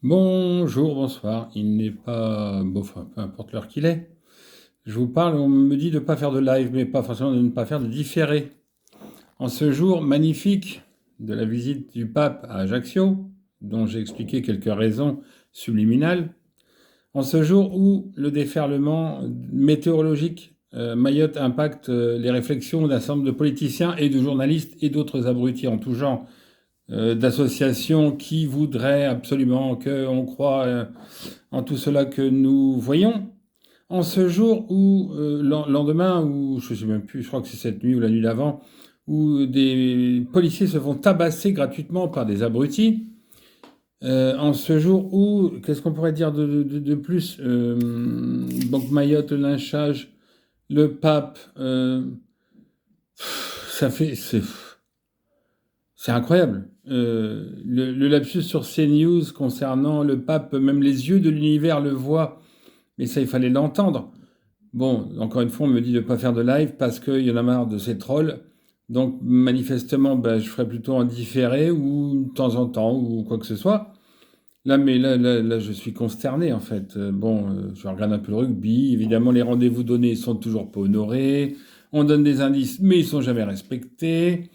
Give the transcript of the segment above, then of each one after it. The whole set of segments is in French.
Bonjour, bonsoir. Il n'est pas... Bon, enfin, peu importe l'heure qu'il est. Je vous parle, on me dit de ne pas faire de live, mais pas forcément de ne pas faire de différé. En ce jour magnifique de la visite du pape à Ajaccio, dont j'ai expliqué quelques raisons subliminales, en ce jour où le déferlement météorologique Mayotte impacte les réflexions d'un certain nombre de politiciens et de journalistes et d'autres abrutis en tout genre, d'associations qui voudraient absolument qu'on croie en tout cela que nous voyons. En ce jour où, lendemain, ou je ne sais même plus, je crois que c'est cette nuit ou la nuit d'avant, où des policiers se font tabasser gratuitement par des abrutis, en ce jour où, qu'est-ce qu'on pourrait dire de plus, donc Mayotte, le lynchage, le pape, ça fait... C'est incroyable. Le lapsus sur CNews concernant le pape, même les yeux de l'univers le voient, mais ça, il fallait l'entendre. Bon, encore une fois, on me dit de ne pas faire de live parce qu'il y en a marre de ces trolls. Donc, manifestement, ben, je ferai plutôt en différé ou de temps en temps ou quoi que ce soit. Là, mais là, je suis consterné, en fait. Je regarde un peu le rugby. Évidemment, les rendez-vous donnés sont toujours pas honorés. On donne des indices, mais ils sont jamais respectés.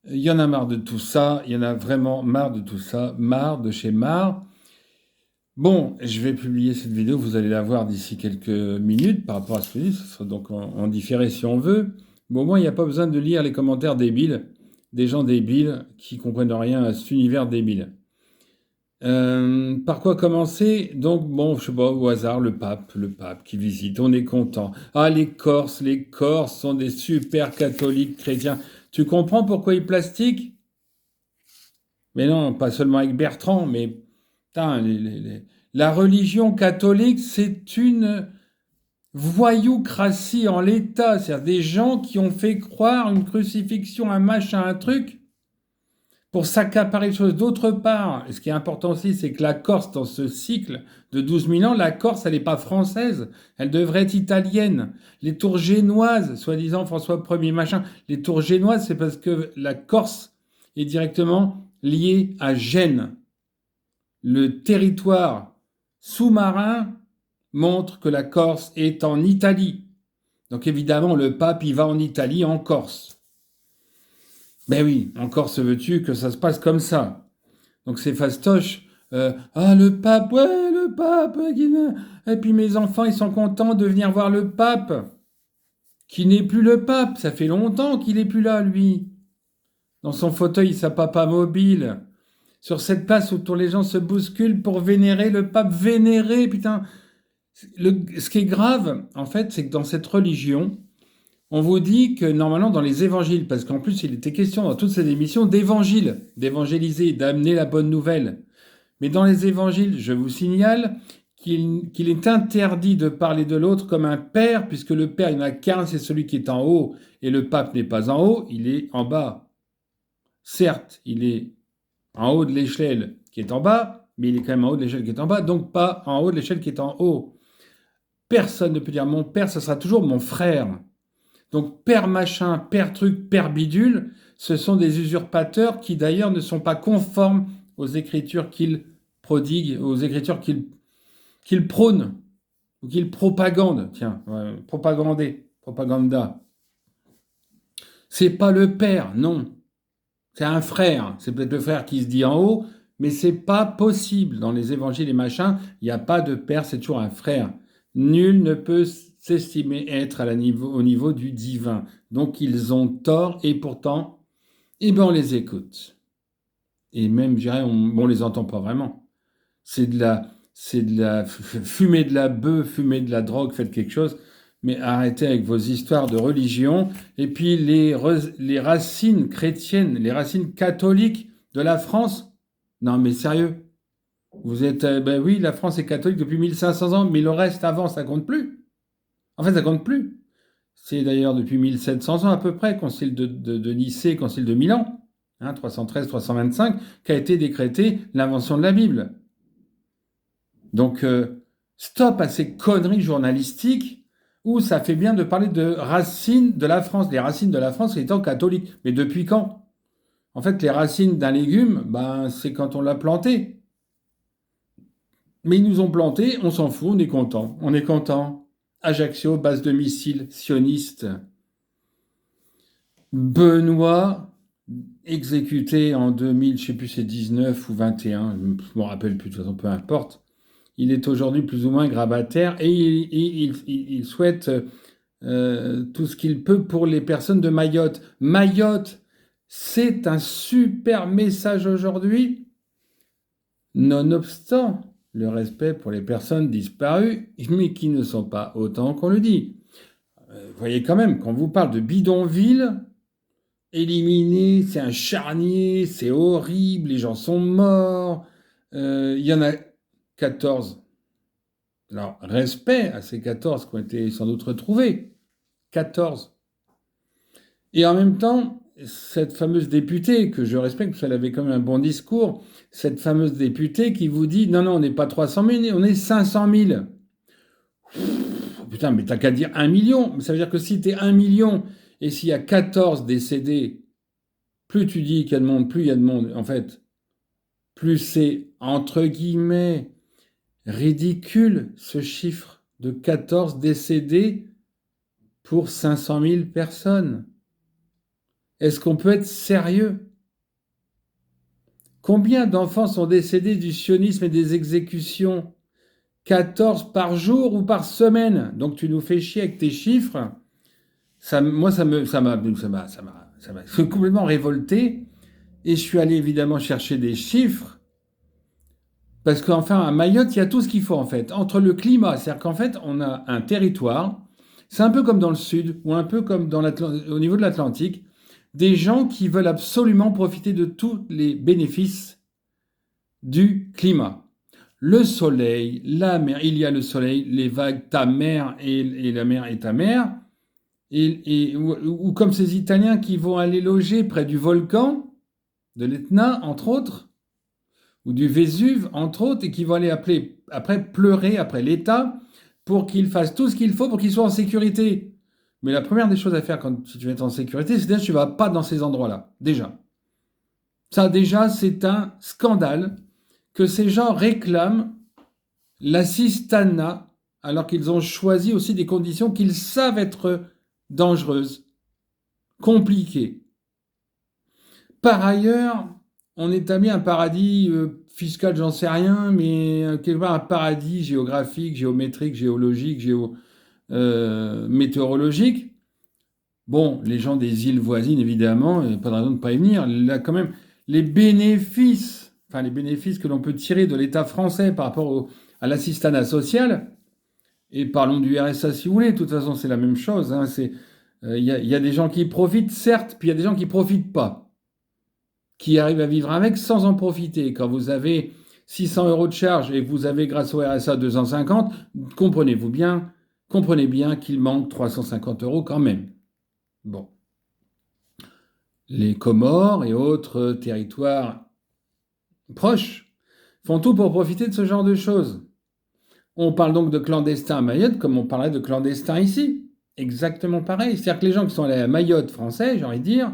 Il y en a marre de tout ça, il y en a vraiment marre de tout ça, marre de chez marre. Bon, je vais publier cette vidéo, vous allez la voir d'ici quelques minutes par rapport à ce que je dis, ce sera donc en différé si on veut. Bon, moi, il n'y a pas besoin de lire les commentaires débiles, des gens débiles qui comprennent rien à cet univers débile. Par quoi commencer? Donc, bon, je sais pas, au hasard, le pape qui visite, on est content. Ah, les Corses sont des super catholiques chrétiens. Tu comprends pourquoi ils plastiquent? Mais non, pas seulement avec Bertrand, mais putain, la religion catholique, c'est une voyoucratie en l'état. C'est-à-dire des gens qui ont fait croire une crucifixion, un machin, un truc, pour s'accaparer les choses. D'autre part, et ce qui est important aussi, c'est que la Corse, dans ce cycle de 12 000 ans, la Corse, elle n'est pas française, elle devrait être italienne. Les tours génoises, soi-disant François Ier, machin, les tours génoises, c'est parce que la Corse est directement liée à Gênes. Le territoire sous-marin montre que la Corse est en Italie. Donc évidemment, le pape, il va en Italie, en Corse. Ben oui, en Corse, veux-tu que ça se passe comme ça? Donc c'est fastoche. Ah, le pape, ouais, le pape. Et puis mes enfants, ils sont contents de venir voir le pape, qui n'est plus le pape. Ça fait longtemps qu'il n'est plus là, lui. Dans son fauteuil, sa papa mobile. Sur cette place où tous les gens se bousculent pour vénérer le pape. Vénérer, putain. Ce qui est grave, en fait, c'est que dans cette religion, on vous dit que normalement dans les évangiles, parce qu'en plus il était question dans toutes ces émissions d'évangile, d'évangéliser, d'amener la bonne nouvelle. Mais dans les évangiles, je vous signale qu'il est interdit de parler de l'autre comme un père, puisque le père, il n'y en a qu'un, c'est celui qui est en haut, et le pape n'est pas en haut, il est en bas. Certes, il est en haut de l'échelle qui est en bas, mais il est quand même en haut de l'échelle qui est en bas, donc pas en haut de l'échelle qui est en haut. Personne ne peut dire mon père, ce sera toujours mon frère. Donc père machin, père truc, père bidule, ce sont des usurpateurs qui d'ailleurs ne sont pas conformes aux écritures qu'ils prodiguent, aux écritures qu'ils prônent, ou qu'ils propagandent. Tiens, propaganda. C'est pas le père, non. C'est un frère. C'est peut-être le frère qui se dit en haut, mais c'est pas possible. Dans les évangiles et machins, il n'y a pas de père, c'est toujours un frère. Nul ne peut s'estimer être au niveau du divin. Donc ils ont tort et pourtant, eh ben on les écoute. Et même, je dirais, on les entend pas vraiment. C'est de la fumer de la bœuf, fumer de la drogue, faites quelque chose. Mais arrêtez avec vos histoires de religion. Et puis les racines chrétiennes, les racines catholiques de la France. Non mais sérieux. Vous êtes, ben oui, la France est catholique depuis 1500 ans, mais le reste avant, ça compte plus. En fait, ça compte plus. C'est d'ailleurs depuis 1700 ans à peu près, concile de Nicée, concile de Milan, 313-325, qu'a été décrétée l'invention de la Bible. Donc, stop à ces conneries journalistiques où ça fait bien de parler de racines de la France, les racines de la France étant catholiques. Mais depuis quand? En fait, les racines d'un légume, ben, c'est quand on l'a planté. Mais ils nous ont plantés, on s'en fout, on est content. On est content. Ajaccio, base de missiles sionistes. Benoît, exécuté en 2000, je ne sais plus, c'est 19 ou 21, je ne me rappelle plus, de toute façon, peu importe. Il est aujourd'hui plus ou moins grabataire et il souhaite tout ce qu'il peut pour les personnes de Mayotte. Mayotte, c'est un super message aujourd'hui, nonobstant le respect pour les personnes disparues, mais qui ne sont pas autant qu'on le dit. Vous voyez quand même, quand on vous parle de bidonville, éliminé, c'est un charnier, c'est horrible, les gens sont morts, il y en a 14. Alors, respect à ces 14 qui ont été sans doute retrouvés. 14. Et en même temps, cette fameuse députée, que je respecte, parce qu'elle avait quand même un bon discours, cette fameuse députée qui vous dit, non, on n'est pas 300 000, on est 500 000. Putain, mais t'as qu'à dire 1 million. Ça veut dire que si t'es 1 million, et s'il y a 14 décédés, plus tu dis qu'il y a de monde, plus il y a de monde, en fait, plus c'est, entre guillemets, ridicule, ce chiffre de 14 décédés pour 500 000 personnes. Est-ce qu'on peut être sérieux? Combien d'enfants sont décédés du sionisme et des exécutions? 14 par jour ou par semaine? Donc tu nous fais chier avec tes chiffres. Moi, ça m'a complètement révolté. Et je suis allé évidemment chercher des chiffres. Parce qu'enfin, à Mayotte, il y a tout ce qu'il faut en fait. Entre le climat, c'est-à-dire qu'en fait, on a un territoire, c'est un peu comme dans le sud, ou un peu comme au niveau de l'Atlantique, des gens qui veulent absolument profiter de tous les bénéfices du climat. Le soleil, la mer, il y a le soleil, les vagues, ta mère et la mer et ta mère, ou comme ces Italiens qui vont aller loger près du volcan de l'Etna, entre autres, ou du Vésuve, entre autres, et qui vont aller après pleurer après l'État pour qu'il fasse tout ce qu'il faut pour qu'il soit en sécurité. Mais la première des choses à faire si tu veux être en sécurité, c'est que tu ne vas pas dans ces endroits-là, déjà. Ça, déjà, c'est un scandale que ces gens réclament l'assistanat alors qu'ils ont choisi aussi des conditions qu'ils savent être dangereuses, compliquées. Par ailleurs, on établit un paradis fiscal, j'en sais rien, mais quelque part un paradis géographique, géométrique, géologique, météorologique. Bon, les gens des îles voisines, évidemment, pas de raison de ne pas y venir. Là, quand même, les bénéfices que l'on peut tirer de l'État français par rapport à l'assistanat social, et parlons du RSA si vous voulez, de toute façon, c'est la même chose. Hein, y a des gens qui profitent, certes, puis il y a des gens qui ne profitent pas, qui arrivent à vivre avec sans en profiter. Quand vous avez 600 € de charge et que vous avez, grâce au RSA, 250, comprenez bien qu'il manque 350 € quand même. Bon. Les Comores et autres territoires proches font tout pour profiter de ce genre de choses. On parle donc de clandestins à Mayotte comme on parlerait de clandestins ici. Exactement pareil. C'est-à-dire que les gens qui sont allés à Mayotte français, j'ai envie de dire,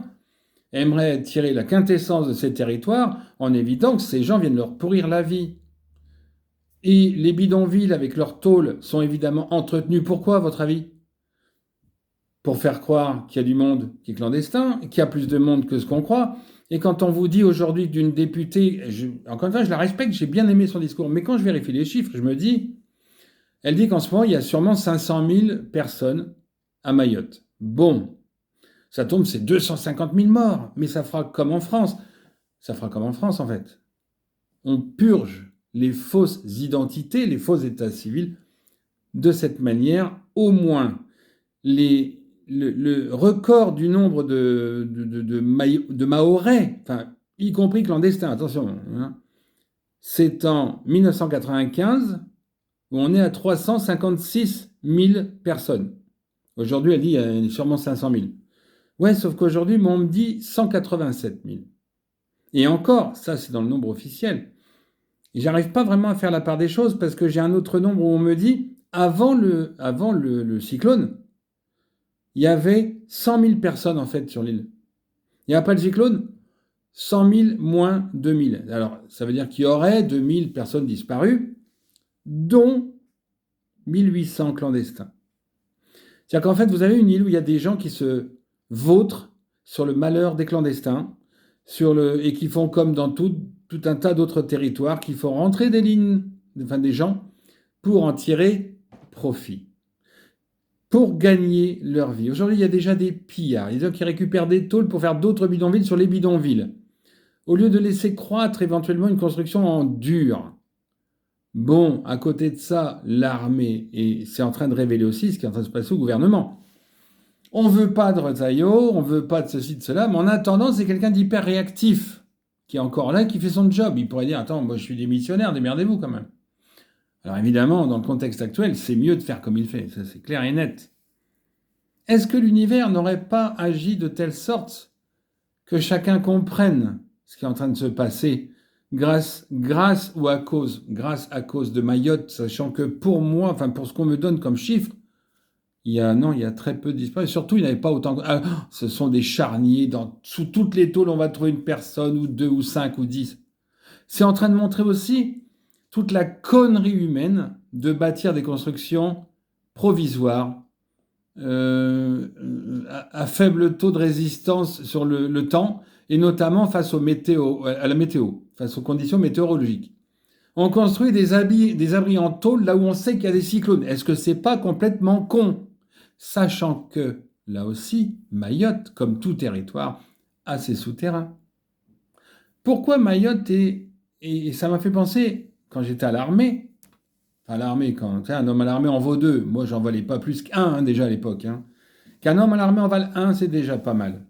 aimeraient tirer la quintessence de ces territoires en évitant que ces gens viennent leur pourrir la vie. Et les bidonvilles avec leurs tôles sont évidemment entretenus. Pourquoi, à votre avis? Pour faire croire qu'il y a du monde qui est clandestin, qu'il y a plus de monde que ce qu'on croit. Et quand on vous dit aujourd'hui d'une députée, encore une fois, je la respecte, j'ai bien aimé son discours, mais quand je vérifie les chiffres, je me dis, elle dit qu'en ce moment, il y a sûrement 500 000 personnes à Mayotte. Bon, ça tombe, c'est 250 000 morts, mais ça fera comme en France. Ça fera comme en France, en fait. On purge les fausses identités, les faux états civils, de cette manière, au moins le record du nombre de Mahorais, enfin, y compris clandestins, attention, hein, c'est en 1995 où on est à 356 000 personnes. Aujourd'hui, elle dit il y a sûrement 500 000. Ouais, sauf qu'aujourd'hui, on me dit 187 000. Et encore, ça c'est dans le nombre officiel. Et j'arrive pas vraiment à faire la part des choses parce que j'ai un autre nombre où on me dit, avant le cyclone, il y avait 100 000 personnes en fait sur l'île. Il n'y a pas de cyclone, 100 000 moins 2 000. Alors, ça veut dire qu'il y aurait 2 000 personnes disparues. dont 1800 clandestins. C'est-à-dire qu'en fait, vous avez une île où il y a des gens qui se vautrent sur le malheur des clandestins, et qui font comme dans tout un tas d'autres territoires, qui font rentrer des gens pour en tirer profit, pour gagner leur vie. Aujourd'hui, il y a déjà des pillards, des gens qui récupèrent des tôles pour faire d'autres bidonvilles sur les bidonvilles, au lieu de laisser croître éventuellement une construction en dur. Bon, à côté de ça, l'armée, et c'est en train de révéler aussi ce qui est en train de se passer au gouvernement. On ne veut pas de Retailleau, on ne veut pas de ceci, de cela, mais en attendant, c'est quelqu'un d'hyper réactif, qui est encore là, qui fait son job. Il pourrait dire, attends, moi je suis démissionnaire, démerdez-vous quand même. Alors évidemment, dans le contexte actuel, c'est mieux de faire comme il fait, ça c'est clair et net. Est-ce que l'univers n'aurait pas agi de telle sorte que chacun comprenne ce qui est en train de se passer grâce à cause de Mayotte, sachant que pour moi, enfin pour ce qu'on me donne comme chiffre, il y a très peu de disparus. Surtout, il n'y avait pas autant. Ce sont des charniers. Sous toutes les tôles, on va trouver une personne, ou deux, ou cinq, ou 10. C'est en train de montrer aussi toute la connerie humaine de bâtir des constructions provisoires à faible taux de résistance sur le temps, et notamment face à la météo, face aux conditions météorologiques. On construit des abris en tôle là où on sait qu'il y a des cyclones. Est-ce que c'est pas complètement con? Sachant que, là aussi, Mayotte, comme tout territoire, a ses souterrains. Pourquoi Mayotte et ça m'a fait penser, quand j'étais à l'armée, quand un homme à l'armée en vaut deux, moi j'en valais pas plus qu'un déjà à l'époque. Qu'un homme à l'armée en vale un, c'est déjà pas mal.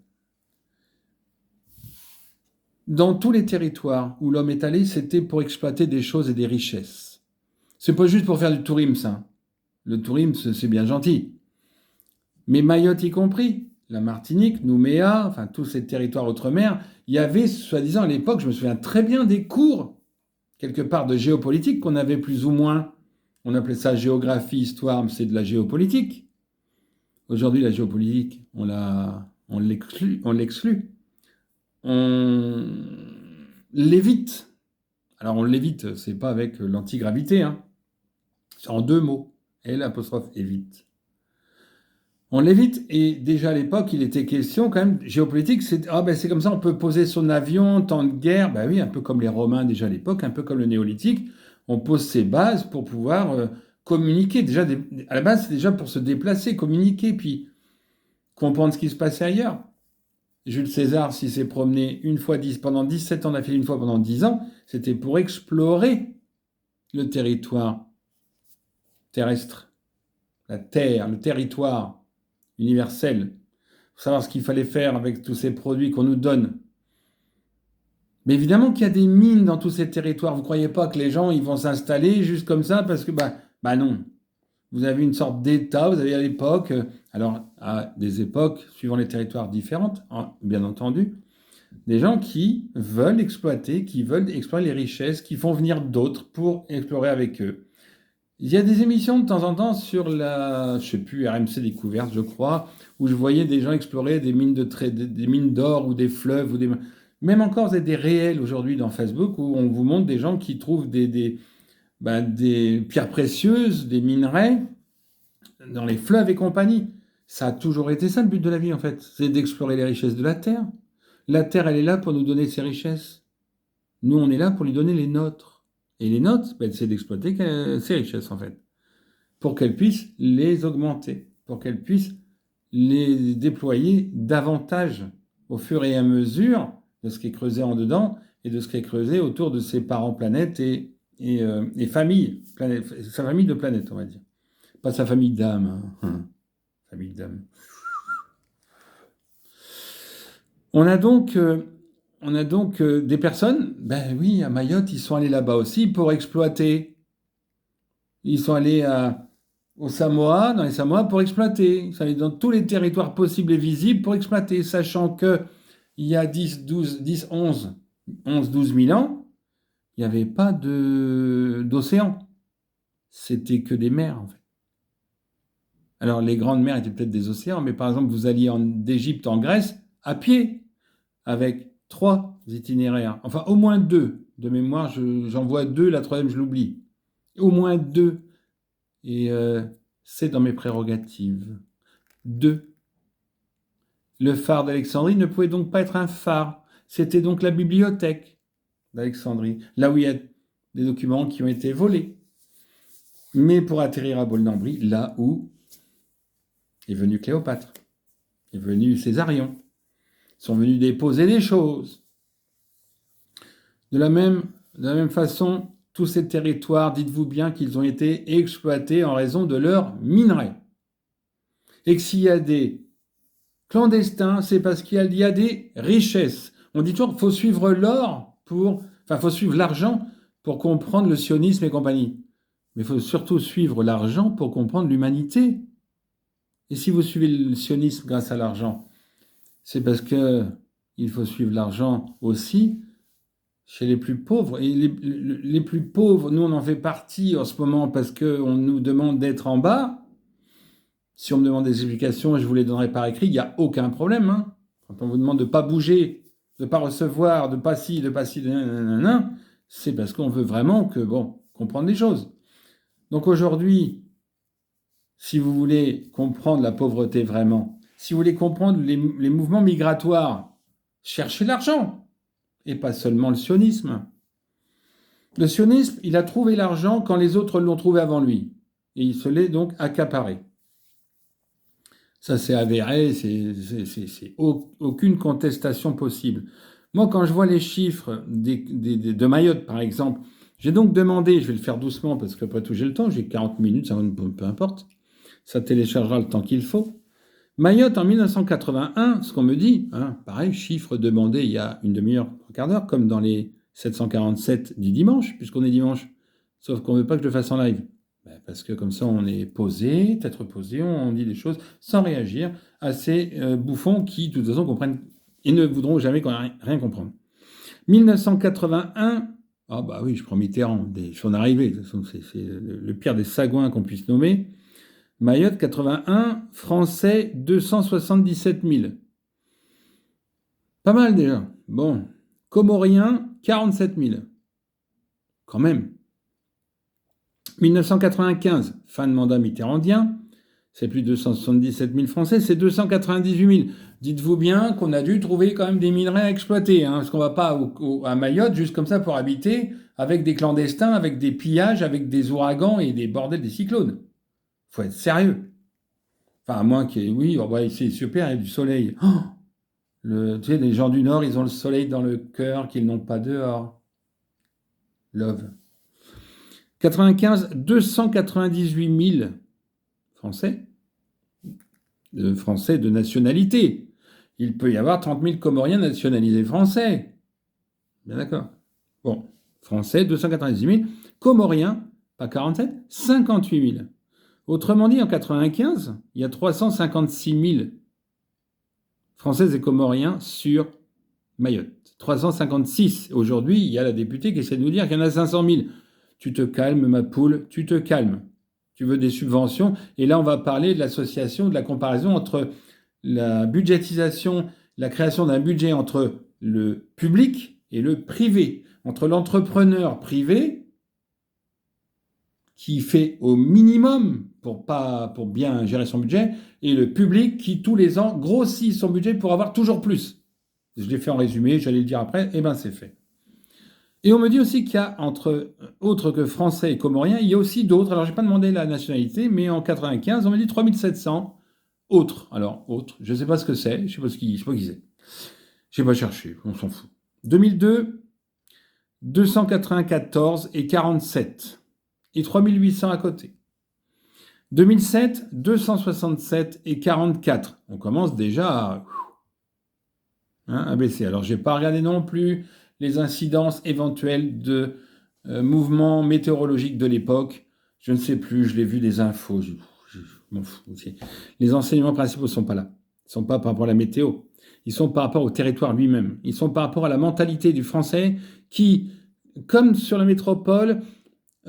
Dans tous les territoires où l'homme est allé, c'était pour exploiter des choses et des richesses. C'est pas juste pour faire du tourisme, ça. Le tourisme, c'est bien gentil. Mais Mayotte y compris, la Martinique, Nouméa, enfin tous ces territoires outre-mer, il y avait, soi-disant à l'époque, je me souviens très bien des cours, quelque part de géopolitique qu'on avait plus ou moins. On appelait ça géographie, histoire, mais c'est de la géopolitique. Aujourd'hui, la géopolitique, on l'exclut. On l'évite. Alors on l'évite, c'est pas avec l'antigravité, c'est en deux mots. L' évite. On l'évite, et déjà à l'époque, il était question quand même, géopolitique, c'est comme ça, on peut poser son avion en temps de guerre, oui, un peu comme les Romains déjà à l'époque, un peu comme le néolithique, on pose ses bases pour pouvoir communiquer. Déjà, à la base, c'est déjà pour se déplacer, communiquer, puis comprendre ce qui se passait ailleurs. Jules César, s'il s'est promené pendant 17 ans d'affilée, une fois pendant 10 ans, c'était pour explorer le territoire terrestre, la terre, le territoire universel, pour savoir ce qu'il fallait faire avec tous ces produits qu'on nous donne. Mais évidemment qu'il y a des mines dans tous ces territoires. Vous ne croyez pas que les gens ils vont s'installer juste comme ça parce que, non. Vous avez une sorte d'État, vous avez à l'époque, alors à des époques, suivant les territoires différentes, bien entendu, des gens qui veulent exploiter les richesses, qui font venir d'autres pour explorer avec eux. Il y a des émissions de temps en temps sur RMC Découverte, je crois, où je voyais des gens explorer des mines des mines d'or ou des fleuves même encore, vous avez des réels aujourd'hui dans Facebook où on vous montre des gens qui trouvent des pierres précieuses, des minerais dans les fleuves et compagnie. Ça a toujours été ça le but de la vie en fait, c'est d'explorer les richesses de la Terre. La Terre, elle est là pour nous donner ses richesses. Nous, on est là pour lui donner les nôtres. Et les nôtres, c'est d'exploiter ces richesses, en fait, pour qu'elles puissent les augmenter, pour qu'elles puissent les déployer davantage au fur et à mesure de ce qui est creusé en dedans et de ce qui est creusé autour de ses parents planètes et famille, sa famille de planètes, on va dire. Pas sa famille d'âme. Famille d'âme. On a donc des personnes, oui, à Mayotte, ils sont allés là-bas aussi pour exploiter. Ils sont allés aux Samoa, dans les Samoa, pour exploiter. Ils sont allés dans tous les territoires possibles et visibles pour exploiter, sachant que il y a 12 000 ans, il n'y avait pas d'océan. C'était que des mers, en fait. Alors, les grandes mers étaient peut-être des océans, mais par exemple, vous alliez d'Égypte en Grèce à pied, avec 3 itinéraires, enfin au moins 2. De mémoire, j'en vois 2, la troisième je l'oublie. Au moins 2. Et c'est dans mes prérogatives. 2. Le phare d'Alexandrie ne pouvait donc pas être un phare. C'était donc la bibliothèque d'Alexandrie, là où il y a des documents qui ont été volés. Mais pour atterrir à Bolnambry, là où est venu Cléopâtre, est venu Césarion, sont venus déposer des choses. De la même façon, tous ces territoires, dites-vous bien qu'ils ont été exploités en raison de leurs minerais. Et que s'il y a des clandestins, c'est parce qu'il y a des richesses. On dit toujours qu'il faut suivre faut suivre l'argent pour comprendre le sionisme et compagnie. Mais il faut surtout suivre l'argent pour comprendre l'humanité. Et si vous suivez le sionisme grâce à l'argent, c'est parce qu'il faut suivre l'argent aussi chez les plus pauvres. Et les plus pauvres, nous on en fait partie en ce moment parce qu'on nous demande d'être en bas. Si on me demande des explications, je vous les donnerai par écrit, il n'y a aucun problème. Hein. Quand on vous demande de ne pas bouger, de ne pas recevoir, de ne pas ci, c'est parce qu'on veut vraiment comprendre les choses. Donc aujourd'hui, si vous voulez comprendre la pauvreté vraiment, si vous voulez comprendre les mouvements migratoires, cherchez l'argent, et pas seulement le sionisme. Le sionisme, il a trouvé l'argent quand les autres l'ont trouvé avant lui, et il se l'est donc accaparé. Ça, c'est avéré, c'est aucune contestation possible. Moi, quand je vois les chiffres de Mayotte, par exemple, j'ai donc demandé, je vais le faire doucement parce qu'après tout, j'ai le temps, j'ai 40 minutes, peu importe. Ça téléchargera le temps qu'il faut. Mayotte, en 1981, ce qu'on me dit, hein, pareil, chiffre demandé il y a une demi-heure, un quart d'heure, comme dans les 747 du dimanche, puisqu'on est dimanche. Sauf qu'on ne veut pas que je le fasse en live. Parce que comme ça, on est posé, tête reposée, on dit des choses sans réagir à ces bouffons qui, de toute façon, comprennent et ne voudront jamais rien comprendre. 1981, ah bah oui, je prends Mitterrand, son arrivée, de toute façon, c'est le pire des sagouins qu'on puisse nommer. Mayotte, 81, Français, 277 000. Pas mal déjà. Bon. Comoriens, 47 000. Quand même. 1995, fin de mandat mitterrandien, c'est plus de 277 000 Français, c'est 298 000. Dites-vous bien qu'on a dû trouver quand même des minerais à exploiter, hein, parce qu'on ne va pas à Mayotte juste comme ça pour habiter, avec des clandestins, avec des pillages, avec des ouragans et des bordels, des cyclones. Il faut être sérieux. Enfin, à moins qu'il y ait... Oui, oh bah, c'est super, il y a du soleil. Oh, tu sais, les gens du Nord, ils ont le soleil dans le cœur qu'ils n'ont pas dehors. Love. 95, 298 000 Français. Français de nationalité. Il peut y avoir 30 000 Comoriens nationalisés français. Bien d'accord. Bon, Français, 298 000. Comoriens, pas 47, 58 000. Autrement dit, en 95, il y a 356 000 Françaises et Comoriens sur Mayotte. 356. Aujourd'hui, il y a la députée qui essaie de nous dire qu'il y en a 500 000. Tu te calmes, ma poule, tu te calmes. Tu veux des subventions. Et là, on va parler de l'association, de la comparaison entre la budgétisation, la création d'un budget entre le public et le privé, entre l'entrepreneur privé qui fait au minimum pour bien gérer son budget, et le public qui, tous les ans, grossit son budget pour avoir toujours plus. Je l'ai fait en résumé, j'allais le dire après, et bien c'est fait. Et on me dit aussi qu'il y a, autres que Français et Comoriens, il y a aussi d'autres, alors je n'ai pas demandé la nationalité, mais en 95, on me dit 3700 autres. Alors, autres, je ne sais pas ce que c'est, je ne sais pas qui c'est. Je n'ai pas cherché, on s'en fout. 2002, 294 et 47. Et 3800 à côté. 2007, 267 et 44. On commence déjà à baisser. Alors, je n'ai pas regardé non plus les incidences éventuelles de mouvements météorologiques de l'époque. Je ne sais plus, je l'ai vu des infos. Je m'en fous aussi. Les enseignements principaux ne sont pas là. Ils ne sont pas par rapport à la météo. Ils sont par rapport au territoire lui-même. Ils sont par rapport à la mentalité du Français qui, comme sur la métropole,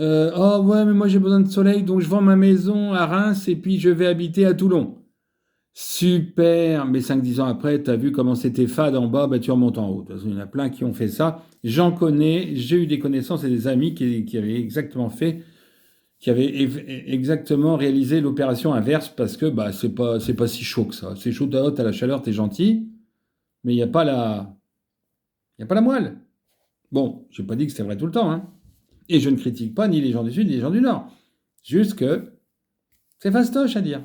oh ouais, mais moi j'ai besoin de soleil, donc je vends ma maison à Reims et puis je vais habiter à Toulon. Super, mais 5-10 ans après, tu as vu comment c'était fade en bas, tu remontes en haut. De toute façon, il y en a plein qui ont fait ça. J'en connais, j'ai eu des connaissances et des amis qui avaient exactement fait qui avait exactement réalisé l'opération inverse parce que bah, c'est pas si chaud que ça. C'est chaud, t'as la chaleur, t'es gentil, mais il n'y a pas il y a pas la moelle. Bon, j'ai pas dit que c'était vrai tout le temps, hein. Et je ne critique pas ni les gens du Sud ni les gens du Nord. Juste que c'est fastoche à dire.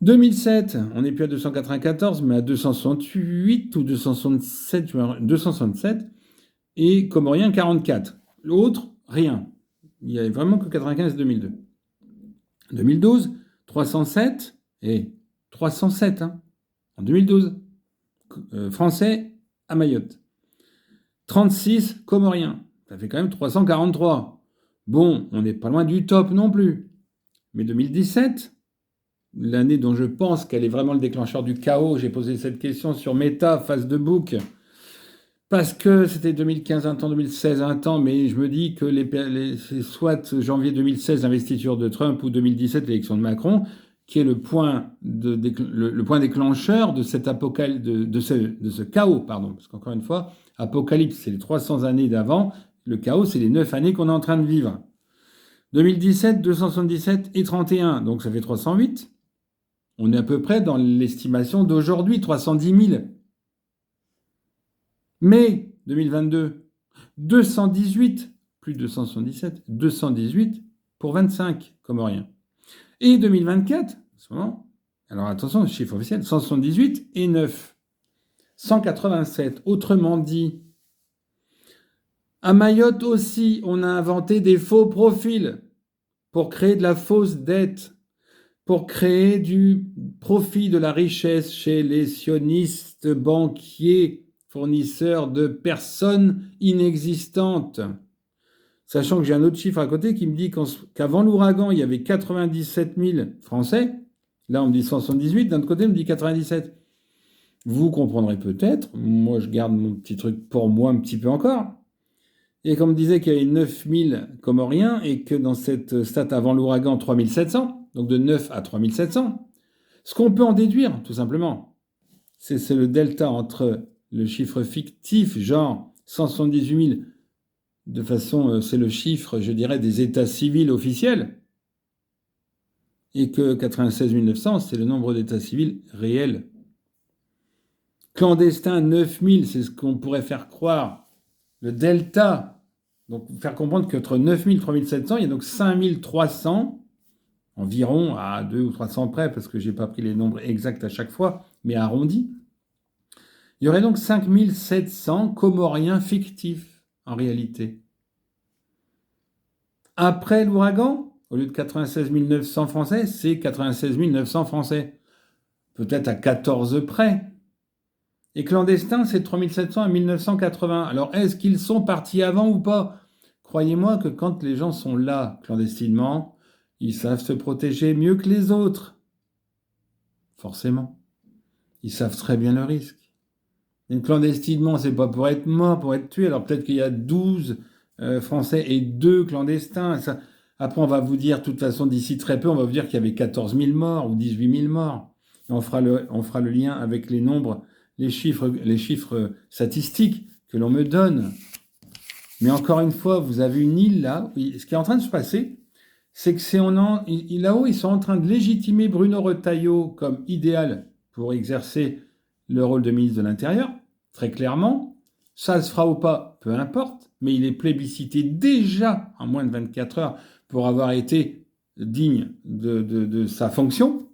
2007, on n'est plus à 294, mais à 268 ou 267, 267, et Comorien 44. L'autre, rien. Il n'y avait vraiment que 95 et 2002. 2012, 307 et 307 hein, en 2012. Français à Mayotte. 36 Comoriens. Ça fait quand même 343. Bon, on n'est pas loin du top non plus. Mais 2017, l'année dont je pense qu'elle est vraiment le déclencheur du chaos, j'ai posé cette question sur Meta, face de book, parce que c'était 2015 un temps, 2016 un temps, mais je me dis que c'est soit janvier 2016, l'investiture de Trump, ou 2017, l'élection de Macron, qui est le point déclencheur de cet de ce chaos, pardon. Parce qu'encore une fois, apocalypse, c'est les 300 années d'avant, le chaos, c'est les 9 années qu'on est en train de vivre. 2017, 277 et 31, donc ça fait 308. On est à peu près dans l'estimation d'aujourd'hui, 310 000. Mai 2022, 218, plus 277, 218 pour 25 Comoriens. Et 2024, en ce moment, alors attention, le chiffre officiel, 178 et 9. 187. Autrement dit, à Mayotte aussi, on a inventé des faux profils pour créer de la fausse dette, pour créer du profit de la richesse chez les sionistes, banquiers, fournisseurs de personnes inexistantes. Sachant que j'ai un autre chiffre à côté qui me dit qu'avant l'ouragan, il y avait 97 000 Français. Là, on me dit 178, d'un autre côté, on me dit 97. Vous comprendrez peut-être, moi je garde mon petit truc pour moi un petit peu encore. Et comme on me disait qu'il y avait 9000 Comoriens et que dans cette stat avant l'ouragan, 3700, donc de 9 à 3700, ce qu'on peut en déduire, tout simplement, c'est le delta entre le chiffre fictif, genre 178 000, de façon, c'est le chiffre, je dirais, des états civils officiels, et que 96 900, c'est le nombre d'états civils réels. Clandestins, 9000, c'est ce qu'on pourrait faire croire. Le delta, donc faire comprendre qu'entre 9000 et 3700, il y a donc 5300, environ à 200 ou 300 près, parce que je n'ai pas pris les nombres exacts à chaque fois, mais arrondis. Il y aurait donc 5700 Comoriens fictifs, en réalité. Après l'ouragan, au lieu de 96 900 Français, c'est 96 900 Français. Peut-être à 14 près. Et clandestins, c'est 3700 à 1980. Alors, est-ce qu'ils sont partis avant ou pas? Croyez-moi que quand les gens sont là, clandestinement, ils savent se protéger mieux que les autres. Forcément. Ils savent très bien le risque. Et clandestinement, c'est pas pour être mort, pour être tué. Alors peut-être qu'il y a 12 Français et 2 clandestins. Ça... Après, on va vous dire, de toute façon, d'ici très peu, on va vous dire qu'il y avait 14 000 morts ou 18 000 morts. Et on fera le lien avec les nombres, les chiffres statistiques que l'on me donne. Mais encore une fois, vous avez une île là. Ce qui est en train de se passer, c'est que là-haut, ils sont en train de légitimer Bruno Retailleau comme idéal pour exercer le rôle de ministre de l'Intérieur, très clairement. Ça se fera ou pas, peu importe, mais il est plébiscité déjà en moins de 24 heures pour avoir été digne de sa fonction.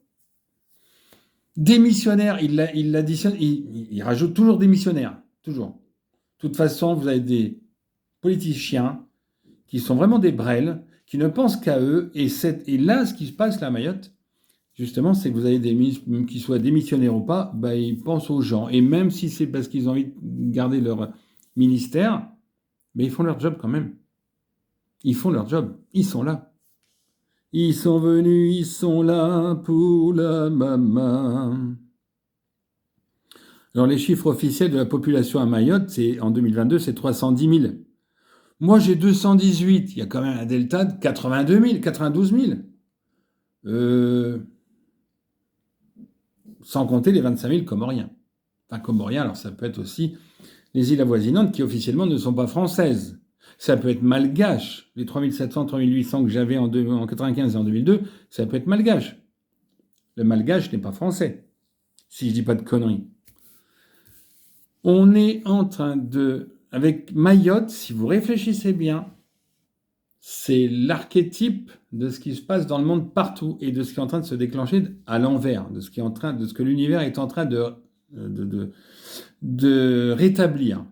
Démissionnaire, il rajoute toujours démissionnaire, toujours. De toute façon, vous avez des politiciens qui sont vraiment des brels, qui ne pensent qu'à eux, et là, ce qui se passe là à Mayotte, justement, c'est que vous avez des ministres, même qu'ils soient démissionnaires ou pas, bah, ils pensent aux gens. Et même si c'est parce qu'ils ont envie de garder leur ministère, mais ils font leur job quand même. Ils font leur job. Ils sont là. Ils sont venus, ils sont là pour la maman. Alors, les chiffres officiels de la population à Mayotte, en 2022, c'est 310 000. Moi, j'ai 218. Il y a quand même un delta de 82 000, 92 000. Sans compter les 25 000 Comoriens. Enfin, Comoriens, alors ça peut être aussi les îles avoisinantes qui officiellement ne sont pas françaises. Ça peut être malgache. Les 3700, 3800 que j'avais en 95 et en 2002, ça peut être malgache. Le malgache n'est pas français, si je dis pas de conneries. On est en train de... Avec Mayotte, si vous réfléchissez bien, c'est l'archétype de ce qui se passe dans le monde partout et de ce qui est en train de se déclencher à l'envers, de ce que l'univers est en train de rétablir.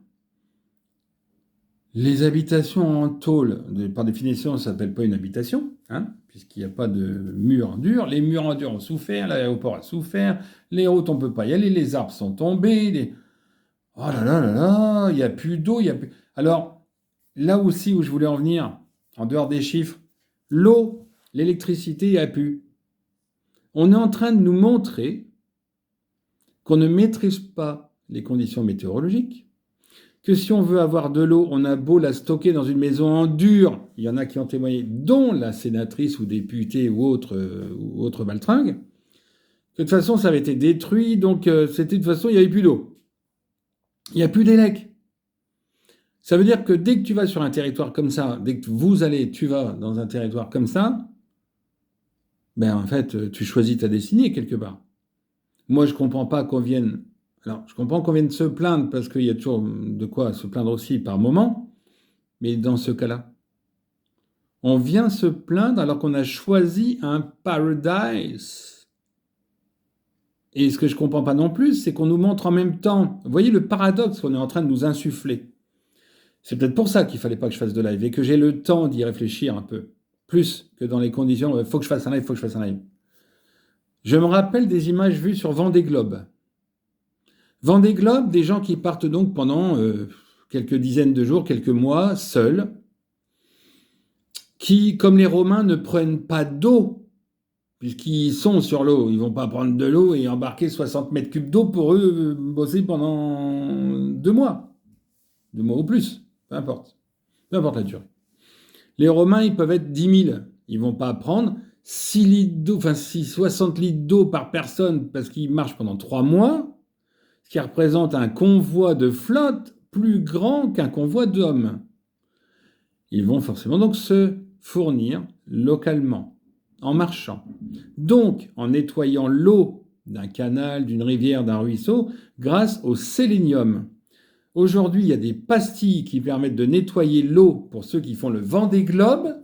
Les habitations en tôle, par définition, ça ne s'appelle pas une habitation, puisqu'il n'y a pas de murs durs. Les murs en dur ont souffert, l'aéroport a souffert, les routes, on ne peut pas y aller, les arbres sont tombés. Oh là là là là, il n'y a plus d'eau, il y a plus... Alors, là aussi où je voulais en venir, en dehors des chiffres, l'eau, l'électricité, il n'y a plus. On est en train de nous montrer qu'on ne maîtrise pas les conditions météorologiques, que si on veut avoir de l'eau, on a beau la stocker dans une maison en dur, il y en a qui ont témoigné, dont la sénatrice ou députée ou autre baltringue, que de toute façon ça avait été détruit, donc c'était de toute façon il n'y avait plus d'eau. Il n'y a plus d'élec. Ça veut dire que dès que tu vas sur un territoire comme ça, dès que tu vas dans un territoire comme ça, ben en fait, tu choisis ta destinée quelque part. Moi, je comprends pas qu'on vienne... Alors, je comprends qu'on vienne se plaindre parce qu'il y a toujours de quoi se plaindre aussi par moment, mais dans ce cas-là, on vient se plaindre alors qu'on a choisi un paradise. Et ce que je comprends pas non plus, c'est qu'on nous montre en même temps... Vous voyez le paradoxe qu'on est en train de nous insuffler. C'est peut-être pour ça qu'il fallait pas que je fasse de live et que j'ai le temps d'y réfléchir un peu. Plus que dans les conditions, il faut que je fasse un live, il faut que je fasse un live. Je me rappelle des images vues sur Vendée Globe. Vendée Globe, des gens qui partent donc pendant quelques dizaines de jours, quelques mois, seuls, qui, comme les Romains, ne prennent pas d'eau, puisqu'ils sont sur l'eau. Ils ne vont pas prendre de l'eau et embarquer 60 mètres cubes d'eau pour eux bosser pendant 2 mois. 2 mois ou plus, peu importe. Peu importe la durée. Les Romains, ils peuvent être 10 000. Ils ne vont pas prendre 60 litres d'eau par personne parce qu'ils marchent pendant 3 mois, ce qui représente un convoi de flotte plus grand qu'un convoi d'hommes. Ils vont forcément donc se fournir localement, en marchant. Donc, en nettoyant l'eau d'un canal, d'une rivière, d'un ruisseau, grâce au sélénium. Aujourd'hui, il y a des pastilles qui permettent de nettoyer l'eau pour ceux qui font le Vendée Globe.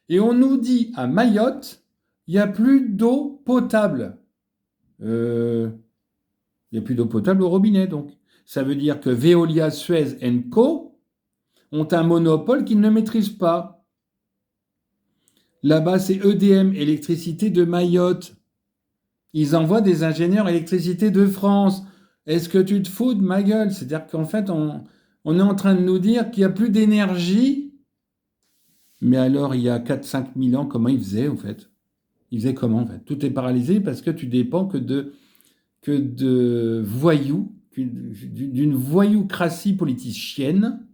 Et on nous dit à Mayotte, il n'y a plus d'eau potable. Il n'y a plus d'eau potable au robinet, donc. Ça veut dire que Veolia, Suez & Co. ont un monopole qu'ils ne maîtrisent pas. Là-bas, c'est EDM, Électricité de Mayotte. Ils envoient des ingénieurs électricité de France. Est-ce que tu te fous de ma gueule? C'est-à-dire qu'en fait, on est en train de nous dire qu'il n'y a plus d'énergie. Mais alors, il y a 4-5 000 ans, comment ils faisaient, en fait? Ils faisaient comment, en fait? Tout est paralysé parce que tu dépends que de voyous, d'une voyoucratie politicienne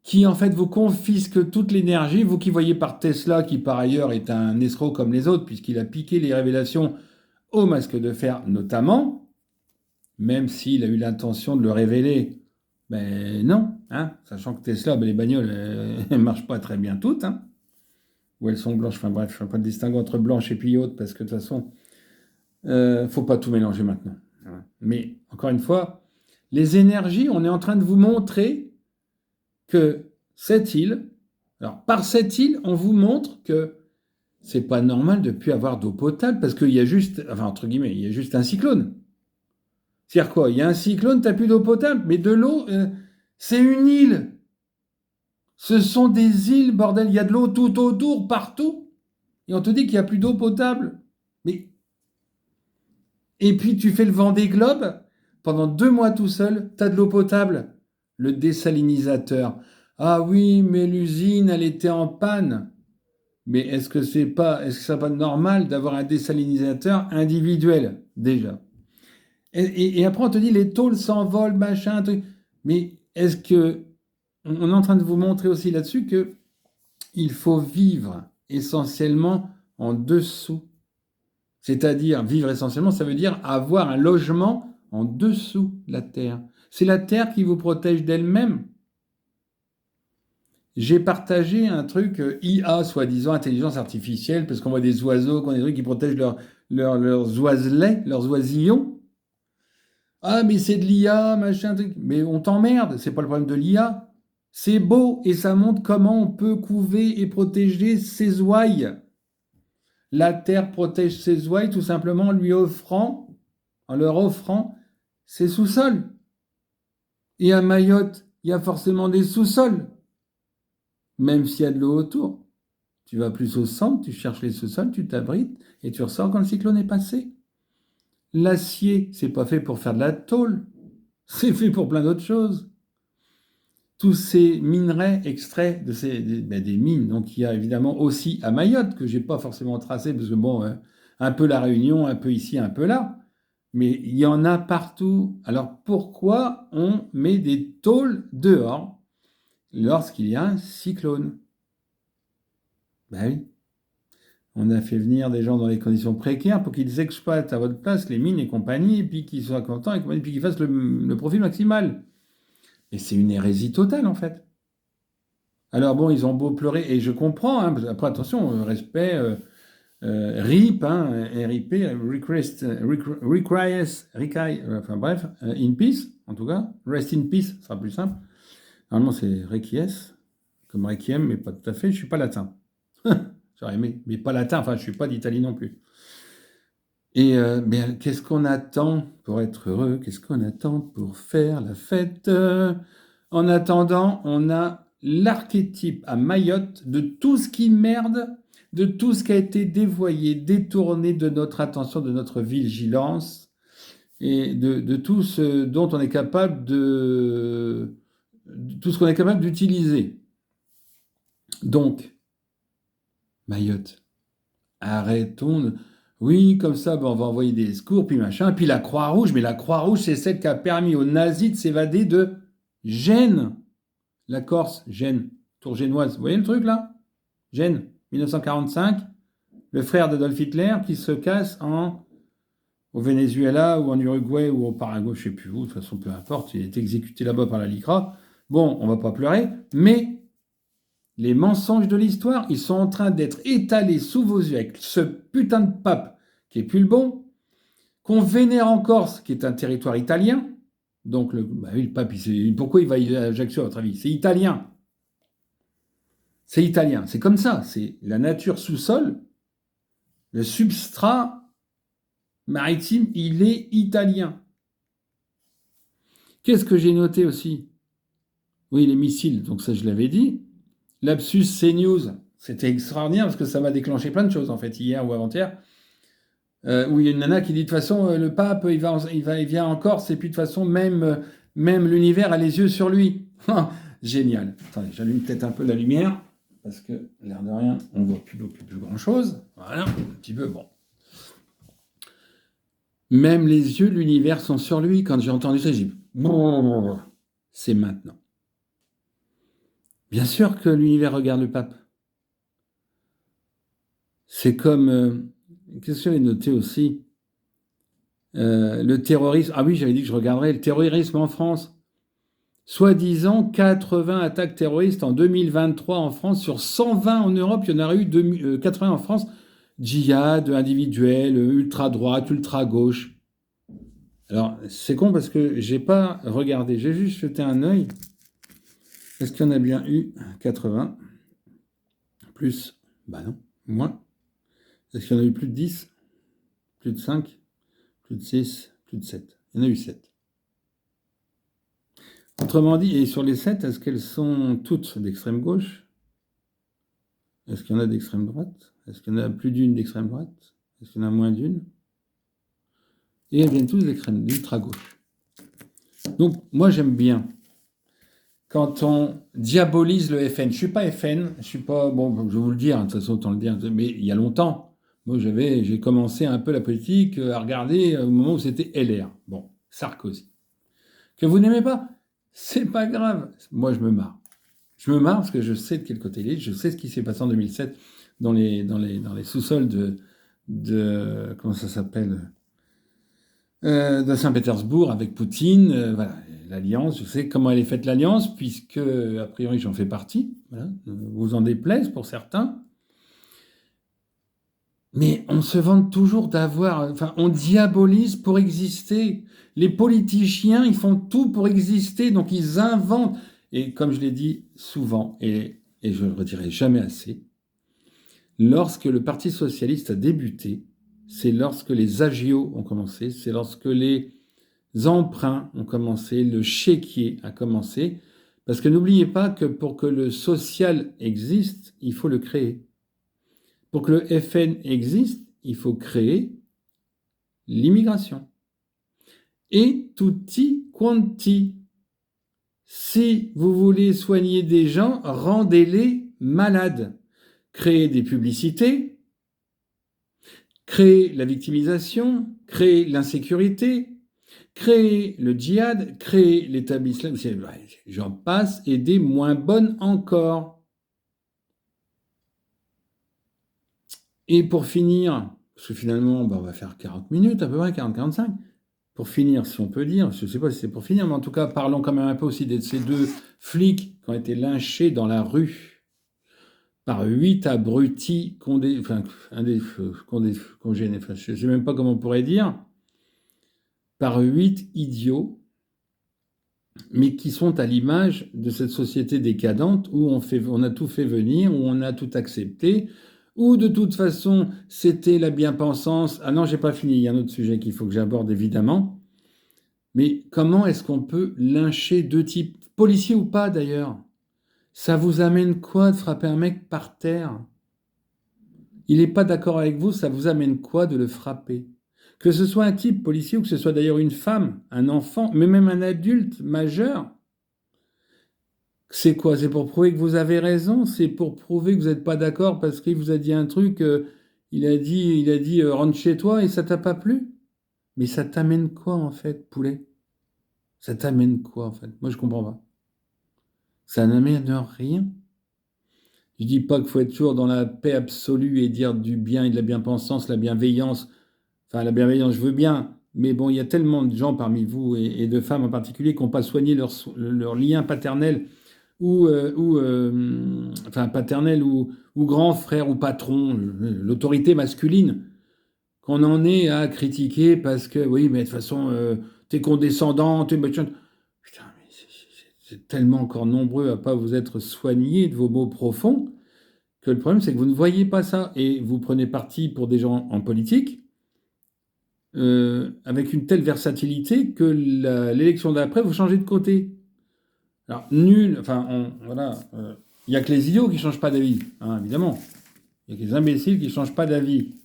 qui, en fait, vous confisque toute l'énergie. Vous qui voyez par Tesla, qui par ailleurs est un escroc comme les autres, puisqu'il a piqué les révélations au masque de fer notamment, même s'il a eu l'intention de le révéler, ben non, sachant que Tesla, les bagnoles, elles ne marchent pas très bien toutes, ou elles sont blanches, enfin bref, je ne fais pas de distinguo entre blanches et puis autres, parce que de toute façon, faut pas tout mélanger maintenant. Mais, encore une fois, les énergies, on est en train de vous montrer que cette île, alors par cette île, on vous montre que c'est pas normal de ne plus avoir d'eau potable, parce qu'il y a juste, enfin entre guillemets, il y a juste un cyclone. C'est-à-dire quoi? Il y a un cyclone, tu n'as plus d'eau potable, mais de l'eau, c'est une île. Ce sont des îles, bordel, il y a de l'eau tout autour, partout. Et on te dit qu'il n'y a plus d'eau potable. Mais... Et puis tu fais le Vendée Globe, pendant 2 mois tout seul, tu as de l'eau potable. Le désalinisateur. Ah oui, mais l'usine, elle était en panne. Mais est-ce que c'est pas normal d'avoir un désalinisateur individuel, déjà? Et après, on te dit, les tôles s'envolent, machin, truc. Mais est-ce que... On est en train de vous montrer aussi là-dessus que il faut vivre essentiellement en dessous. C'est-à-dire, vivre essentiellement, ça veut dire avoir un logement en dessous de la terre. C'est la terre qui vous protège d'elle-même. J'ai partagé un truc IA, soi-disant intelligence artificielle, parce qu'on voit des oiseaux, qu'on a des trucs qui protègent leurs oiselets, leurs oisillons. Ah, mais c'est de l'IA, machin, truc. Mais on t'emmerde, c'est pas le problème de l'IA. C'est beau et ça montre comment on peut couver et protéger ses ouailles. La terre protège ses ouailles tout simplement en leur offrant ses sous-sols. Et à Mayotte, il y a forcément des sous-sols, même s'il y a de l'eau autour. Tu vas plus au centre, tu cherches les sous-sols, tu t'abrites et tu ressors quand le cyclone est passé. L'acier, c'est pas fait pour faire de la tôle, c'est fait pour plein d'autres choses. Tous ces minerais extraits des mines, donc il y a évidemment aussi à Mayotte, que j'ai pas forcément tracé, parce que bon, un peu la Réunion, un peu ici, un peu là, mais il y en a partout. Alors pourquoi on met des tôles dehors lorsqu'il y a un cyclone? Ben oui, on a fait venir des gens dans des conditions précaires pour qu'ils exploitent à votre place les mines et compagnie, et puis qu'ils soient contents, et puis qu'ils fassent le profit maximal. Et c'est une hérésie totale, en fait. Alors bon, ils ont beau pleurer, et je comprends, hein, après attention, respect, RIP, hein, RIP, enfin bref, in peace, en tout cas, rest in peace, ce sera plus simple. Normalement, c'est requies, comme requiem, mais pas tout à fait, je suis pas latin. J'aurais aimé, mais pas latin, enfin, je suis pas d'Italie non plus. Et mais qu'est-ce qu'on attend pour être heureux? Qu'est-ce qu'on attend pour faire la fête? En attendant, on a l'archétype à Mayotte de tout ce qui merde, de tout ce qui a été dévoyé, détourné de notre attention, de notre vigilance, et de tout ce dont on est capable de tout ce qu'on est capable d'utiliser. Donc, Mayotte, arrêtons. Oui, comme ça, ben, on va envoyer des secours, puis machin. Puis la Croix-Rouge, mais la Croix-Rouge, c'est celle qui a permis aux nazis de s'évader de Gênes. La Corse, Gênes, tour génoise. Vous voyez le truc là? Gênes, 1945. Le frère d'Adolf Hitler qui se casse au Venezuela ou en Uruguay ou au Paraguay, je ne sais plus où, de toute façon, peu importe. Il est exécuté là-bas par la LICRA. Bon, on ne va pas pleurer, mais les mensonges de l'histoire, ils sont en train d'être étalés sous vos yeux avec ce putain de pape qui est plus le bon, qu'on vénère en Corse, qui est un territoire italien. Donc, oui, le pape, pourquoi il va à Ajaccio, à votre avis? C'est italien. C'est italien. C'est comme ça. C'est la nature sous-sol, le substrat maritime, il est italien. Qu'est-ce que j'ai noté aussi? Oui, les missiles, donc ça je l'avais dit. Lapsus CNews, c'était extraordinaire parce que ça m'a déclenché plein de choses en fait, hier ou avant-hier. Où il y a une nana qui dit de toute façon, le pape, il vient en Corse et puis de toute façon, même l'univers a les yeux sur lui. Génial. Attendez, j'allume peut-être un peu la lumière parce que l'air de rien, on voit plus grand-chose. Voilà, un petit peu, bon. Même les yeux de l'univers sont sur lui. Quand j'ai entendu ça, j'ai dit c'est maintenant. Bien sûr que l'univers regarde le pape. C'est comme qu'est-ce que j'avais noté aussi? Le terrorisme. Ah oui, j'avais dit que je regarderais le terrorisme en France. Soi-disant 80 attaques terroristes en 2023 en France. Sur 120 en Europe, il y en aurait eu 80 en France. Djihad, individuel, ultra-droite, ultra-gauche. Alors, c'est con parce que j'ai pas regardé. J'ai juste jeté un œil. Est-ce qu'il y en a bien eu 80? Plus? Bah non, moins. Est-ce qu'il y en a eu plus de 10? Plus de 5? Plus de 6? Plus de 7? Il y en a eu 7. Autrement dit, et sur les 7, est-ce qu'elles sont toutes d'extrême gauche? Est-ce qu'il y en a d'extrême droite? Est-ce qu'il y en a plus d'une d'extrême droite? Est-ce qu'il y en a moins d'une? Et elles viennent toutes d'ultra-gauche. Donc, moi, j'aime bien quand on diabolise le FN. Je ne suis pas FN, je suis pas... Bon, je vais vous le dire, de toute façon, autant le dire, mais il y a longtemps. Moi, j'ai commencé un peu la politique à regarder au moment où c'était LR. Bon, Sarkozy. Que vous n'aimez pas, c'est pas grave. Moi, je me marre. Je me marre parce que je sais de quel côté il est. Je sais ce qui s'est passé en 2007 dans les sous-sols de comment ça s'appelle? de Saint-Pétersbourg avec Poutine. Voilà, l'alliance, je sais comment elle est faite l'alliance, puisque, a priori, j'en fais partie. Voilà, vous en déplaise pour certains. Mais on se vante toujours d'avoir... Enfin, on diabolise pour exister. Les politiciens, ils font tout pour exister, donc ils inventent. Et comme je l'ai dit souvent, et je ne le redirai jamais assez, lorsque le Parti socialiste a débuté, c'est lorsque les agios ont commencé, c'est lorsque les emprunts ont commencé, le chéquier a commencé, parce que n'oubliez pas que pour que le social existe, il faut le créer. Pour que le FN existe, il faut créer l'immigration. Et tutti quanti. Si vous voulez soigner des gens, rendez-les malades. Créez des publicités, créez la victimisation, créez l'insécurité, créez le djihad, créez l'État islamique, j'en passe, et des moins bonnes encore. Et pour finir, parce que finalement, on va faire 40 minutes, à peu près 40-45, pour finir, si on peut dire, je ne sais pas si c'est pour finir, mais en tout cas, parlons quand même un peu aussi de ces 2 flics qui ont été lynchés dans la rue par 8 abrutis congénés, je ne sais même pas comment on pourrait dire, par 8 idiots, mais qui sont à l'image de cette société décadente où on a tout fait venir, où on a tout accepté, où de toute façon c'était la bien-pensance. Ah non, j'ai pas fini, il y a un autre sujet qu'il faut que j'aborde évidemment. Mais comment est-ce qu'on peut lyncher 2 types, policiers ou pas d'ailleurs? Ça vous amène quoi de frapper un mec par terre? Il n'est pas d'accord avec vous, ça vous amène quoi de le frapper? Que ce soit un type policier ou que ce soit d'ailleurs une femme, un enfant, mais même un adulte majeur, c'est quoi? C'est pour prouver que vous avez raison? C'est pour prouver que vous n'êtes pas d'accord parce qu'il vous a dit un truc, il a dit rentre chez toi et ça t'a pas plu? Mais ça t'amène quoi en fait, poulet? Ça t'amène quoi en fait? Moi je comprends pas. Ça n'amène rien. Je dis pas qu'il faut être toujours dans la paix absolue et dire du bien et de la bien-pensance, la bienveillance. Enfin, la bienveillance, je veux bien, mais bon, il y a tellement de gens parmi vous et de femmes en particulier qui n'ont pas soigné leur lien paternel enfin paternel ou grand frère ou patron, l'autorité masculine, qu'on en est à critiquer parce que oui, mais de toute façon, t'es condescendant, t'es machin. Putain, mais c'est tellement encore nombreux à pas vous être soignés de vos maux profonds que le problème, c'est que vous ne voyez pas ça et vous prenez parti pour des gens en politique avec une telle versatilité que l'élection d'après, vous changez de côté. Alors, nul, enfin, voilà, il n'y a que les idiots qui ne changent pas d'avis, hein, évidemment. Il n'y a que les imbéciles qui ne changent pas d'avis.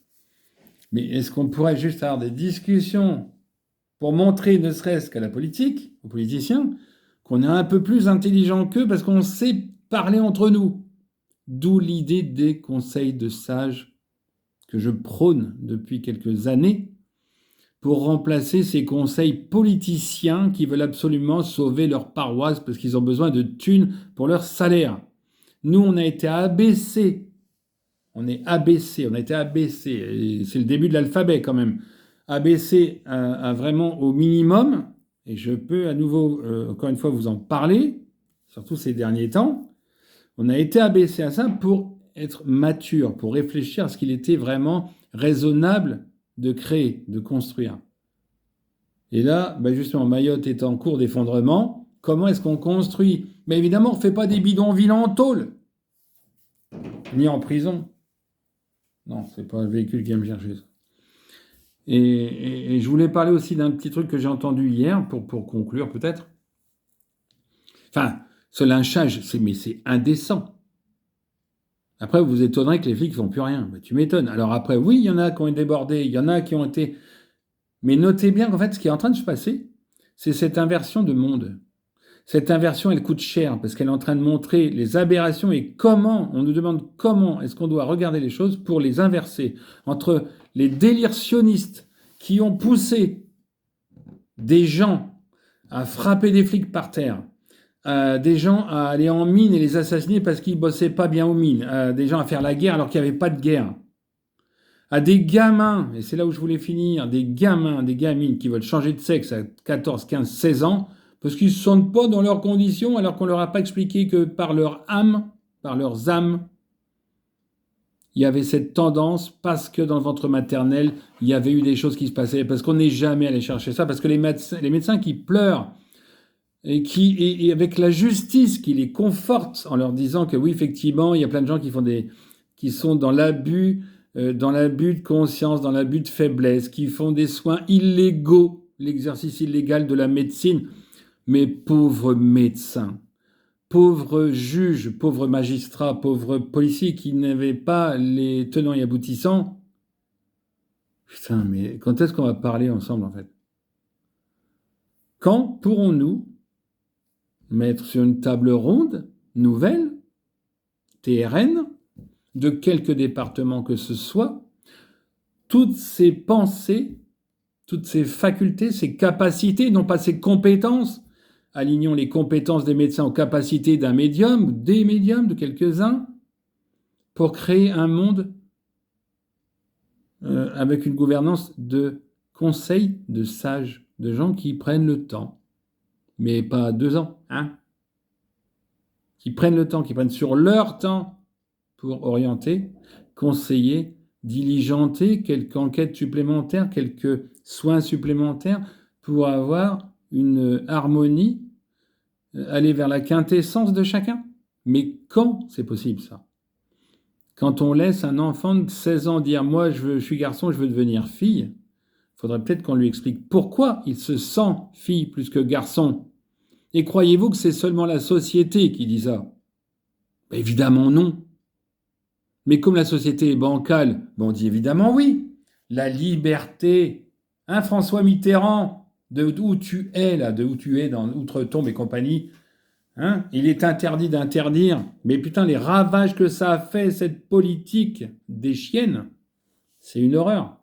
Mais est-ce qu'on pourrait juste avoir des discussions pour montrer, ne serait-ce qu'à la politique, aux politiciens, qu'on est un peu plus intelligent qu'eux parce qu'on sait parler entre nous? D'où l'idée des conseils de sages que je prône depuis quelques années pour remplacer ces conseils politiciens qui veulent absolument sauver leur paroisse parce qu'ils ont besoin de thunes pour leur salaire. Nous, on a été abaissés. On est abaissés, on a été abaissés. C'est le début de l'alphabet quand même. Abaissés à vraiment au minimum. Et je peux à nouveau, encore une fois, vous en parler, surtout ces derniers temps. On a été abaissés à ça pour être mature, pour réfléchir à ce qu'il était vraiment raisonnable de créer, de construire. Et là, justement, Mayotte est en cours d'effondrement. Comment est-ce qu'on construit? Mais évidemment, on ne fait pas des bidonvilles en tôle, ni en prison. Non, c'est pas le véhicule qui va me chercher ça. Et je voulais parler aussi d'un petit truc que j'ai entendu hier, pour conclure peut-être. Enfin, ce lynchage, c'est indécent. Après, vous vous étonnerez que les flics ne font plus rien. Tu m'étonnes. Alors après, oui, il y en a qui ont été débordés, il y en a qui ont été... Mais notez bien qu'en fait, ce qui est en train de se passer, c'est cette inversion de monde. Cette inversion, elle coûte cher parce qu'elle est en train de montrer les aberrations et comment, on nous demande comment est-ce qu'on doit regarder les choses pour les inverser. Entre les délires sionistes qui ont poussé des gens à frapper des flics par terre, des gens à aller en mine et les assassiner parce qu'ils bossaient pas bien aux mines, des gens à faire la guerre alors qu'il n'y avait pas de guerre. à des gamins, et c'est là où je voulais finir, des gamins, des gamines qui veulent changer de sexe à 14, 15, 16 ans, parce qu'ils ne se sentent pas dans leurs conditions, alors qu'on leur a pas expliqué que par leur âme, par leurs âmes, il y avait cette tendance, parce que dans le ventre maternel, il y avait eu des choses qui se passaient, parce qu'on n'est jamais allé chercher ça, parce que les médecins qui pleurent, et avec la justice qui les conforte en leur disant que oui, effectivement, il y a plein de gens qui sont dans l'abus de conscience, dans l'abus de faiblesse, qui font des soins illégaux, l'exercice illégal de la médecine. Mais pauvres médecins, pauvres juges, pauvres magistrats, pauvres policiers qui n'avaient pas les tenants et aboutissants. Putain, mais quand est-ce qu'on va parler ensemble, en fait? Quand pourrons-nous mettre sur une table ronde nouvelle, TRN, de quelques départements que ce soit, toutes ces pensées, toutes ces facultés, ces capacités, non pas ces compétences. Alignons les compétences des médecins aux capacités d'un médium ou des médiums, de quelques-uns, pour créer un monde avec une gouvernance de conseils, de sages, de gens qui prennent le temps. Mais pas 2 ans, hein. Qui prennent le temps, qui prennent sur leur temps pour orienter, conseiller, diligenter quelques enquêtes supplémentaires, quelques soins supplémentaires pour avoir une harmonie, aller vers la quintessence de chacun. Mais quand c'est possible ça? Quand on laisse un enfant de 16 ans dire « moi je suis garçon, je veux devenir fille », il faudrait peut-être qu'on lui explique pourquoi il se sent fille plus que garçon. Et croyez-vous que c'est seulement la société qui dit ça? Évidemment non. Mais comme la société est bancale, on dit évidemment oui. La liberté. Hein, François Mitterrand, de où tu es là, de où tu es dans Outre-Tombe et compagnie, hein, il est interdit d'interdire. Mais putain, les ravages que ça a fait, cette politique des chiennes, c'est une horreur.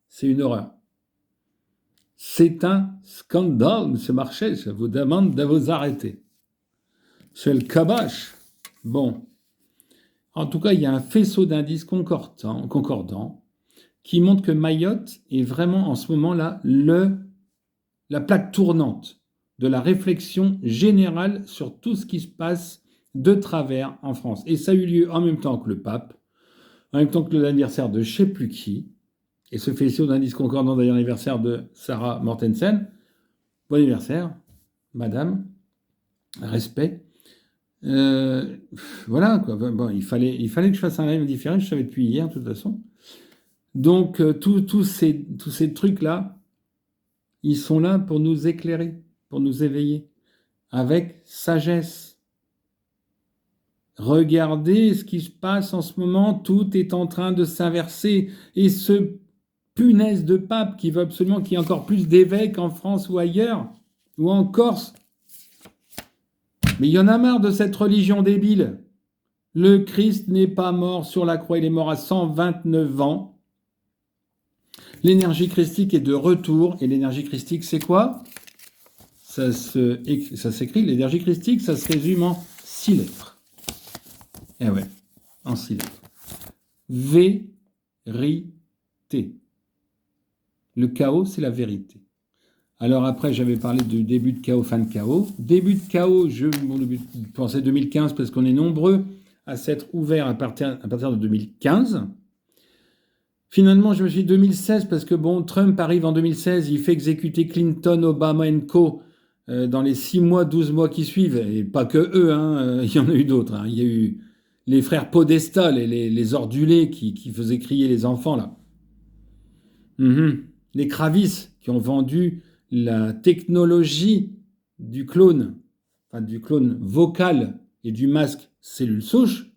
C'est une horreur. C'est un scandale, M. Marchais. Je vous demande de vous arrêter. C'est le cabache. Bon. En tout cas, il y a un faisceau d'indices concordants qui montre que Mayotte est vraiment en ce moment-là la plaque tournante de la réflexion générale sur tout ce qui se passe de travers en France. Et ça a eu lieu en même temps que le pape, en même temps que l'anniversaire de je ne sais plus qui, et ce faisceau d'indices concordants d'ailleurs l'anniversaire de Sarah Mortensen. Bon anniversaire, madame, respect. Voilà, quoi. Bon, il fallait que je fasse un live différé, je savais depuis hier de toute façon. Donc tous ces trucs-là, ils sont là pour nous éclairer, pour nous éveiller, avec sagesse. Regardez ce qui se passe en ce moment, tout est en train de s'inverser. Et ce punaise de pape qui veut absolument qu'il y ait encore plus d'évêques en France ou ailleurs, ou en Corse. Mais il y en a marre de cette religion débile. Le Christ n'est pas mort sur la croix, il est mort à 129 ans. L'énergie christique est de retour. Et l'énergie christique, c'est quoi? Ça s'écrit, l'énergie christique, ça se résume en 6 lettres. Eh ouais, en 6 lettres. Vérité. Le chaos, c'est la vérité. Alors après, j'avais parlé du début de chaos, fin de chaos. Début de chaos, je pensais 2015 parce qu'on est nombreux à s'être ouverts à partir de 2015. Finalement, je me suis dit 2016 parce que bon, Trump arrive en 2016, il fait exécuter Clinton, Obama et co. Dans les 6 mois, 12 mois qui suivent. Et pas que eux, hein, il y en a eu d'autres. Hein. Il y a eu les frères Podesta, les ordulés qui faisaient crier les enfants là. Les Kravis qui ont vendu la technologie du clone, enfin du clone vocal et du masque cellule souche,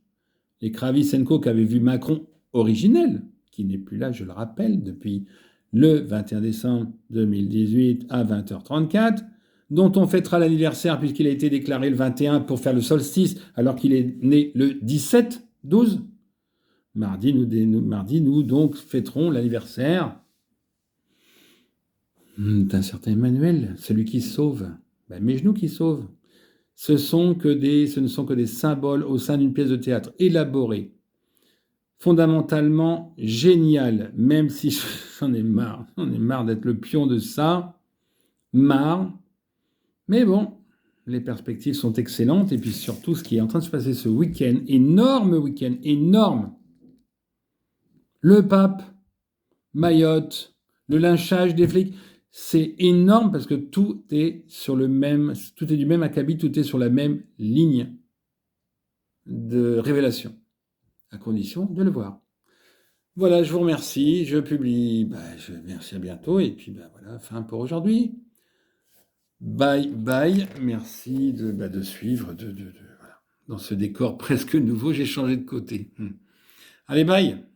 les Kravis Co qui avaient vu Macron originel, qui n'est plus là, je le rappelle, depuis le 21 décembre 2018 à 20h34, dont on fêtera l'anniversaire puisqu'il a été déclaré le 21 pour faire le solstice, alors qu'il est né le 17-12. Mardi, nous donc fêterons l'anniversaire d'un certain Emmanuel, celui qui sauve. Mes genoux qui sauvent. Ce ne sont que des symboles au sein d'une pièce de théâtre élaborée, fondamentalement génial, même si j'en ai marre d'être le pion de ça, marre. Mais bon, les perspectives sont excellentes, et puis surtout ce qui est en train de se passer ce week-end, énorme. Le pape, Mayotte, le lynchage des flics, c'est énorme parce que tout est du même acabit, tout est sur la même ligne de révélation, à condition de le voir. Voilà, je vous remercie, je publie, merci, à bientôt, et puis voilà, fin pour aujourd'hui. Bye, merci de suivre, voilà. Dans ce décor presque nouveau, j'ai changé de côté. Allez, bye.